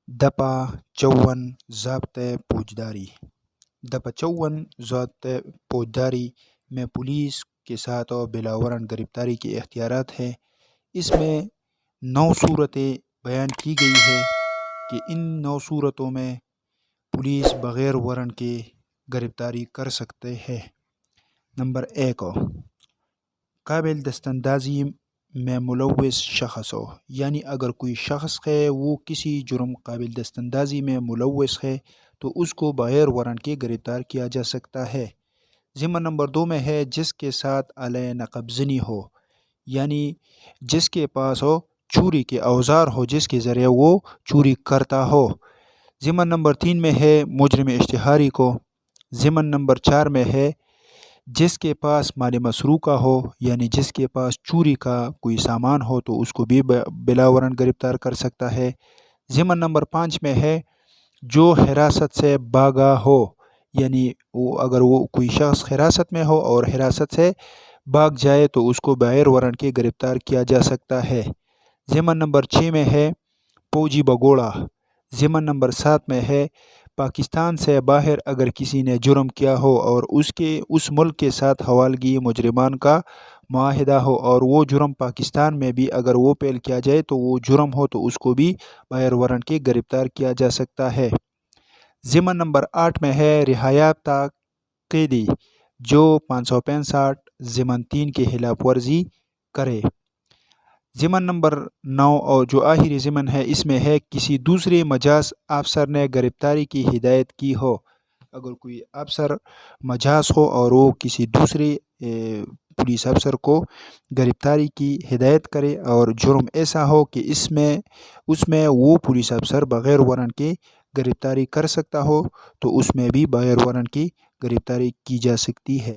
دپا 54 ضابطۂ فوجداری۔ دپا 54 ضابطۂ فوجداری میں پولیس کے ساتھ اور بلا وارنٹ گرفتاری کے اختیارات ہیں۔ اس میں 9 صورتیں بیان کی گئی ہے کہ ان 9 صورتوں میں پولیس بغیر وارنٹ کے گرفتاری کر سکتے ہیں۔ نمبر 1، قابل دست اندازی میں ملوث شخص ہو، یعنی اگر کوئی شخص ہے وہ کسی جرم قابل دست اندازی میں ملوث ہے تو اس کو بغیر وارنٹ کے گرفتار کیا جا سکتا ہے۔ ضمن نمبر 2 میں ہے جس کے ساتھ علیہ نقب زنی ہو، یعنی جس کے پاس ہو چوری کے اوزار ہو جس کے ذریعے وہ چوری کرتا ہو۔ ضمن نمبر 3 میں ہے مجرم اشتہاری کو۔ ضمن نمبر 4 میں ہے جس کے پاس مال مسروقہ ہو، یعنی جس کے پاس چوری کا کوئی سامان ہو تو اس کو بھی بلا وارنٹ گرفتار کر سکتا ہے۔ ضمن نمبر 5 میں ہے جو حراست سے بھاگا ہو، یعنی اگر وہ کوئی شخص حراست میں ہو اور حراست سے بھاگ جائے تو اس کو بغیر وارنٹ کے گرفتار کیا جا سکتا ہے۔ ضمن نمبر 6 میں ہے فوجی بگوڑا۔ ضمن نمبر 7 میں ہے پاکستان سے باہر اگر کسی نے جرم کیا ہو اور اس ملک کے ساتھ حوالگی مجرمان کا معاہدہ ہو اور وہ جرم پاکستان میں بھی اگر وہ پیل کیا جائے تو وہ جرم ہو تو اس کو بھی بغیر وارنٹ کے گرفتار کیا جا سکتا ہے۔ ضمن نمبر 8 میں ہے رہا یافتہ قیدی جو 565 ضمن 3 کی خلاف ورزی کرے۔ ضمن نمبر 9 اور جو آخری ضمن ہے اس میں ہے کسی دوسرے مجاز افسر نے گرفتاری کی ہدایت کی ہو۔ اگر کوئی افسر مجاز ہو اور وہ کسی دوسرے پولیس افسر کو گرفتاری کی ہدایت کرے اور جرم ایسا ہو کہ اس میں وہ پولیس افسر بغیر وارنٹ کے گرفتاری کر سکتا ہو تو اس میں بھی بغیر وارنٹ کی گرفتاری کی جا سکتی ہے۔